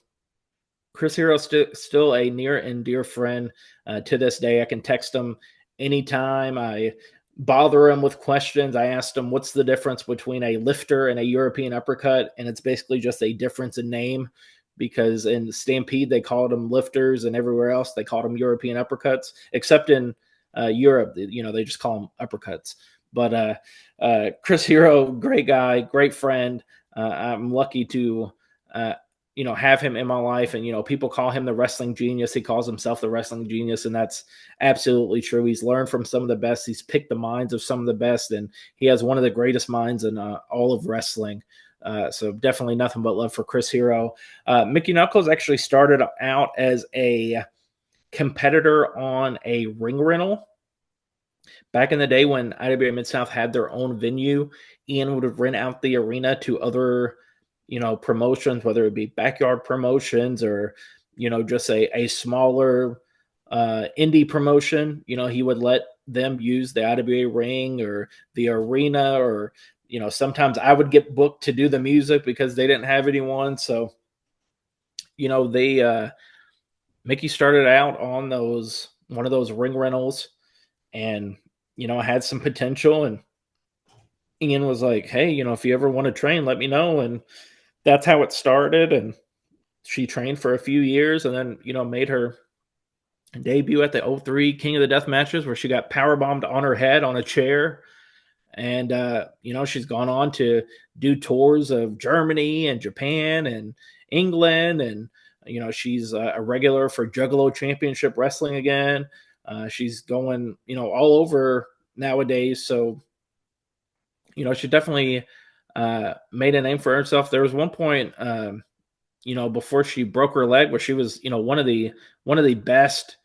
Chris Hero still a near and dear friend to this day. I can text him anytime. I bother him with questions. I asked him, what's the difference between a lifter and a European uppercut? And it's basically just a difference in name, because in Stampede, they called them lifters, and everywhere else, they called them European uppercuts, except in Europe, they just call them uppercuts. But Chris Hero, great guy, great friend. I'm lucky to, have him in my life. And, people call him the wrestling genius. He calls himself the wrestling genius. And that's absolutely true. He's learned from some of the best. He's picked the minds of some of the best. And he has one of the greatest minds in all of wrestling. So definitely nothing but love for Chris Hero. Mickey Knuckles actually started out as a competitor on a ring rental. Back in the day when IWA Mid-South had their own venue, Ian would have rent out the arena to other, promotions, whether it be backyard promotions or, just a smaller indie promotion. He would let them use the IWA ring or the arena, or, sometimes I would get booked to do the music because they didn't have anyone. So, Mickey started out on one of those ring rentals, and I had some potential, and Ian was like, "Hey, if you ever want to train, let me know." And that's how it started. And she trained for a few years, and then made her debut at the '03 King of the Death matches, where she got power bombed on her head on a chair. And she's gone on to do tours of Germany and Japan and England, and she's a regular for Juggalo Championship Wrestling again. She's going all over nowadays. So she definitely made a name for herself. There was one point before she broke her leg, where she was one of the best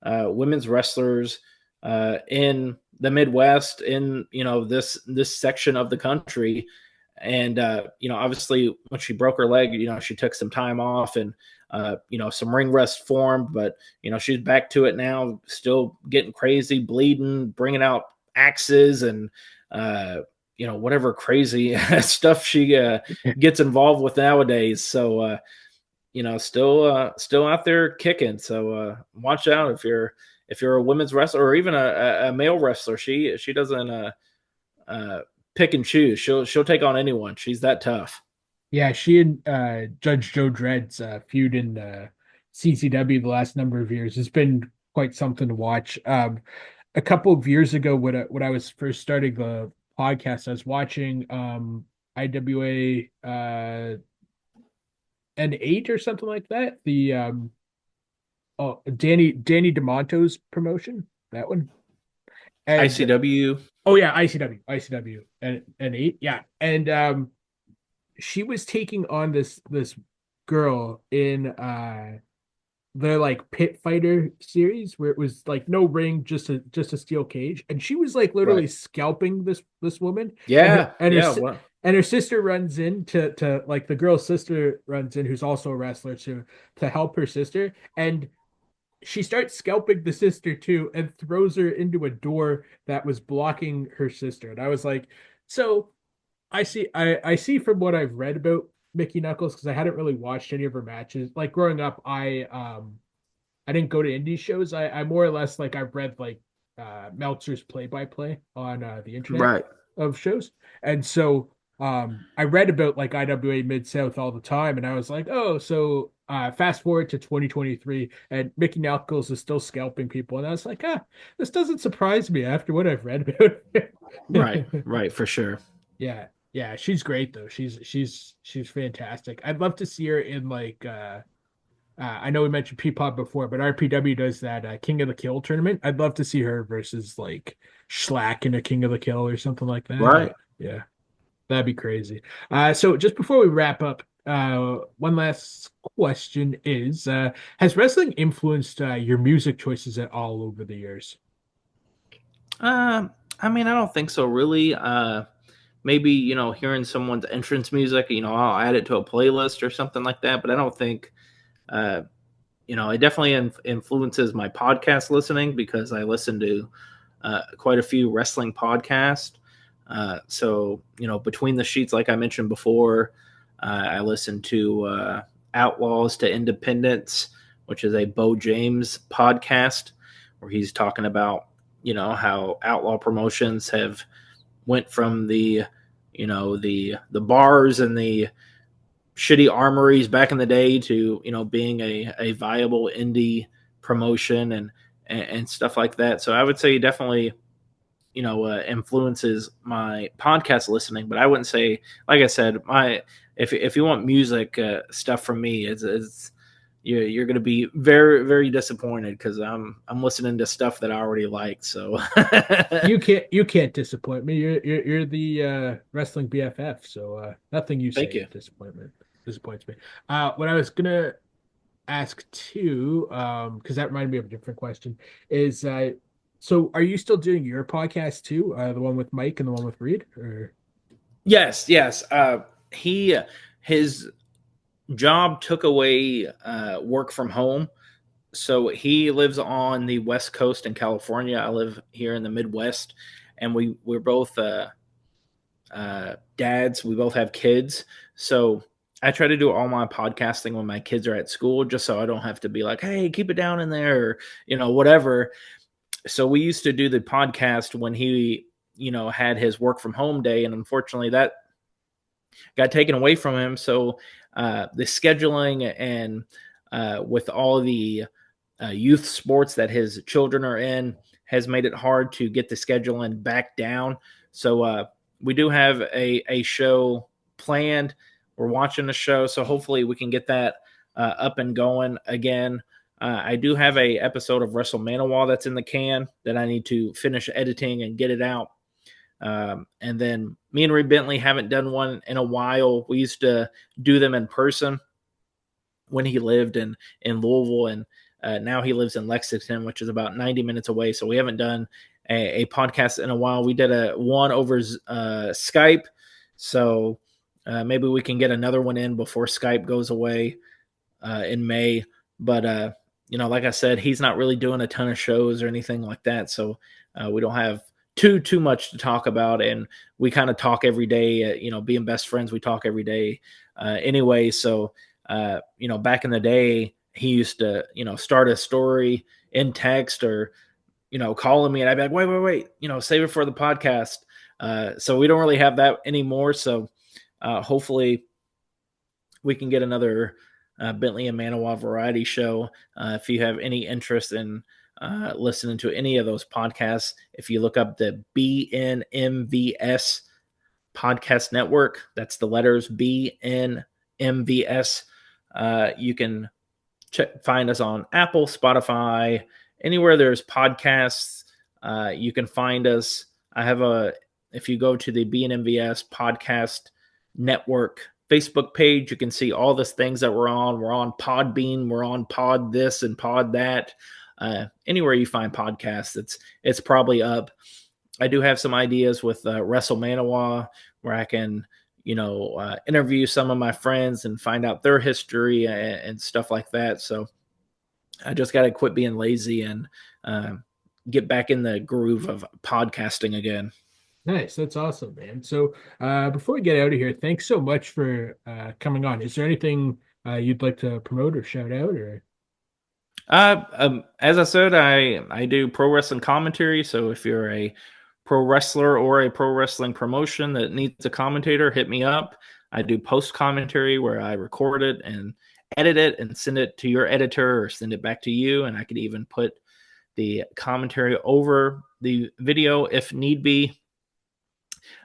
women's wrestlers in the Midwest, in this section of the country. And obviously when she broke her leg, she took some time off, and some ring rust formed, but she's back to it now, still getting crazy, bleeding, bringing out axes, and whatever crazy stuff she gets involved with nowadays. So still out there kicking. So watch out if you're a women's wrestler, or even a male wrestler. She doesn't pick and choose. She'll take on anyone. She's that tough. Yeah, she and Judge Joe Dredd's feud in CCW the last number of years has been quite something to watch. A couple of years ago, when I was first starting the podcast, I was watching IWA N8 or something like that. The Danny DeMonto's promotion, that one. And ICW. oh yeah, ICW and N8, yeah. And she was taking on this girl in the like pit fighter series, where it was like no ring, just a steel cage, and she was like literally Right. scalping this woman. Yeah. And Yeah. What? and her sister runs in to like the girl's sister runs in, who's also a wrestler, to help her sister, and she starts scalping the sister too, and throws her into a door that was blocking her sister. And I was like, so I see from what I've read about Mickey Knuckles, because I hadn't really watched any of her matches. Like growing up, I didn't go to indie shows. I more or less like I've read like Meltzer's play by play on the internet Right. of shows. And so I read about like IWA Mid South all the time, and I was like, oh, so fast forward to 2023 and Mickey Knuckles is still scalping people. And I was like, this doesn't surprise me after what I've read about Right. it. Right. For sure. Yeah, yeah, she's great though. She's fantastic. I'd love to see her in like I know we mentioned Peapod before, but RPW does that King of the Kill tournament. I'd love to see her versus like Schlack in a King of the Kill or something like that. Right. Yeah, that'd be crazy. So just before we wrap up, one last question is: has wrestling influenced your music choices at all over the years? I mean, I don't think so, really. Maybe hearing someone's entrance music, I'll add it to a playlist or something like that. But I don't think, uh, it definitely influences my podcast listening because I listen to quite a few wrestling podcasts. So between the sheets, like I mentioned before, I listen to Outlaws to Independence, which is a Bo James podcast where he's talking about how outlaw promotions have went from the the bars and the shitty armories back in the day to being a viable indie promotion and stuff like that. So I would say definitely influences my podcast listening, but I wouldn't say, like I said, my if you want music stuff from me, it's you're going to be very very disappointed because I'm listening to stuff that I already like. So You can't disappoint me. You're the wrestling BFF, so nothing you thank say you. disappoints me. What I was gonna ask too, because that reminded me of a different question, is so are you still doing your podcast too? The one with Mike and the one with Reed? Or Yes, yes. He his job took away work from home, so he lives on the West Coast in California. I live here in the Midwest, and we're both dads. We both have kids, so I try to do all my podcasting when my kids are at school, just so I don't have to be like, "Hey, keep it down in there," or, whatever. So we used to do the podcast when he, had his work from home day, and unfortunately that got taken away from him. So the scheduling and with all the youth sports that his children are in has made it hard to get the scheduling back down. So we do have a show planned. We're watching the show, so hopefully we can get that up and going again. I do have a episode of WrestleMania that's in the can that I need to finish editing and get it out. And then me and Ray Bentley haven't done one in a while. We used to do them in person when he lived in Louisville, and now he lives in Lexington, which is about 90 minutes away. So we haven't done a podcast in a while. We did a one over Skype, so maybe we can get another one in before Skype goes away in May. But like I said, he's not really doing a ton of shows or anything like that, so we don't have too much to talk about, and we kind of talk every day. Being best friends, we talk every day anyway. So back in the day, he used to start a story in text or calling me, and I'd be like, wait, save it for the podcast. So we don't really have that anymore. So hopefully we can get another Bentley and Maniwa variety show. If you have any interest in listening to any of those podcasts, if you look up the BNMVS podcast network, that's the letters BNMVS. You can find us on Apple, Spotify, anywhere there's podcasts. You can find us. If you go to the BNMVS podcast network Facebook page, you can see all the things that we're on. We're on Podbean, we're on Pod this and Pod that. Anywhere you find podcasts, it's probably up. I do have some ideas with WrestleMania where I can, interview some of my friends and find out their history and stuff like that. So I just got to quit being lazy and uh, get back in the groove of podcasting again. Nice. That's awesome, man. So, before we get out of here, thanks so much for coming on. Is there anything you'd like to promote or shout out or? As I said, I do pro wrestling commentary. So if you're a pro wrestler or a pro wrestling promotion that needs a commentator, hit me up. I do post commentary where I record it and edit it and send it to your editor or send it back to you. And I could even put the commentary over the video if need be.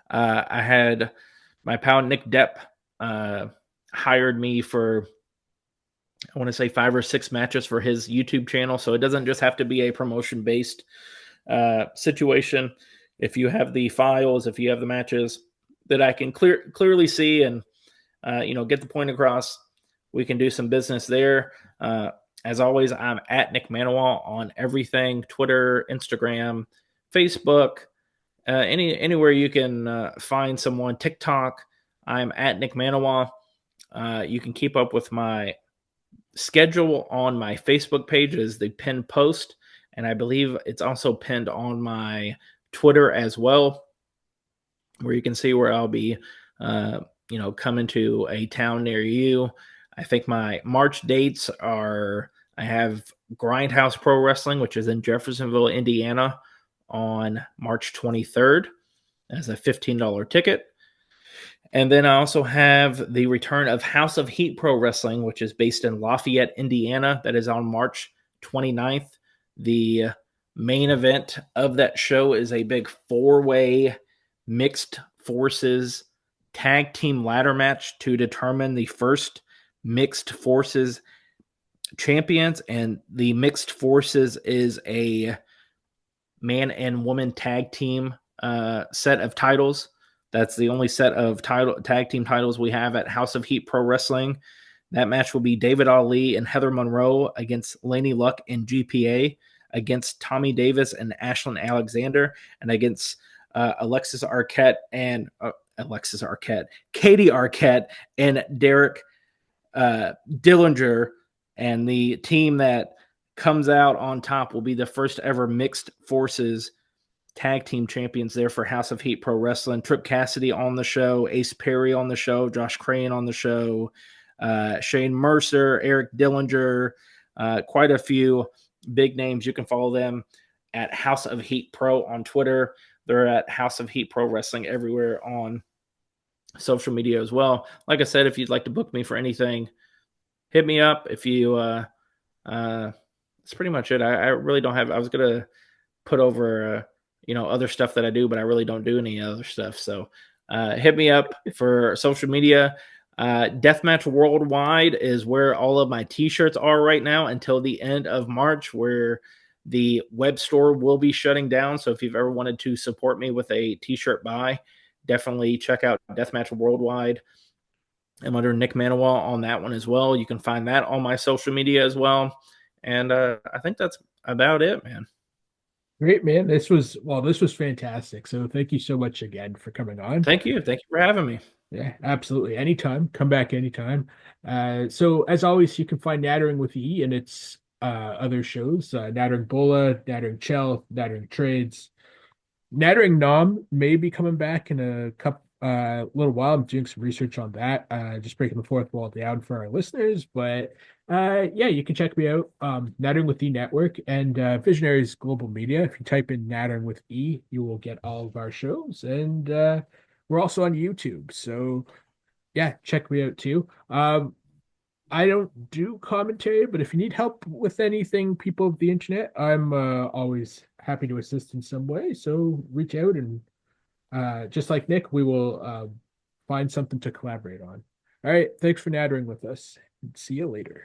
I had my pal Nick Depp hired me for, I want to say 5 or 6 matches for his YouTube channel. So it doesn't just have to be a promotion based situation. If you have the files, if you have the matches that I can clearly see and get the point across, we can do some business there. As always, I'm at Nick Maniwa on everything: Twitter, Instagram, Facebook, anywhere you can find someone. TikTok, I'm at Nick Maniwa. You can keep up with my schedule on my Facebook page is the pinned post, and I believe it's also pinned on my Twitter as well, where you can see where I'll be, coming to a town near you. I think my March dates are, I have Grindhouse Pro Wrestling, which is in Jeffersonville, Indiana, on March 23rd as a $15 ticket. And then I also have the return of House of Heat Pro Wrestling, which is based in Lafayette, Indiana. That is on March 29th. The main event of that show is a big 4-way mixed forces tag team ladder match to determine the first mixed forces champions. And the mixed forces is a man and woman tag team set of titles. That's the only set of tag team titles we have at House of Heat Pro Wrestling. That match will be David Ali and Heather Monroe against Laney Luck and GPA, against Tommy Davis and Ashlyn Alexander, and against Katie Arquette, and Derek Dillinger. And the team that comes out on top will be the first ever mixed forces tag team champions there for House of Heat Pro Wrestling. Trip Cassidy on the show, Ace Perry on the show, Josh Crane on the show, Shane Mercer, Eric Dillinger, quite a few big names. You can follow them at House of Heat Pro on Twitter. They're at House of Heat Pro Wrestling everywhere on social media as well. Like I said, if you'd like to book me for anything, hit me up. If you, that's pretty much it. I really don't have, I was going to put over, other stuff that I do, but I really don't do any other stuff. So hit me up for social media. Deathmatch Worldwide is where all of my t-shirts are right now until the end of March, where the web store will be shutting down. So if you've ever wanted to support me with a t-shirt buy, definitely check out Deathmatch Worldwide. I'm under Nick Maniwa on that one as well. You can find that on my social media as well. And I think that's about it, man. Great, man. This was fantastic. So thank you so much again for coming on. Thank you. Thank you for having me. Yeah, absolutely. Anytime. Come back anytime. So as always, you can find Nattering with E and its other shows, Nattering Bola, Nattering Chell, Nattering Trades. Nattering Nom may be coming back in a little while. I'm doing some research on that, just breaking the fourth wall down for our listeners. But yeah, you can check me out, Nattering with E Network and Visionaries Global Media. If you type in Nattering with E, you will get all of our shows. And we're also on YouTube. So yeah, check me out too. I don't do commentary, but if you need help with anything, people of the internet, I'm always happy to assist in some way. So reach out and just like Nick, we will find something to collaborate on. All right. Thanks for nattering with us. See you later.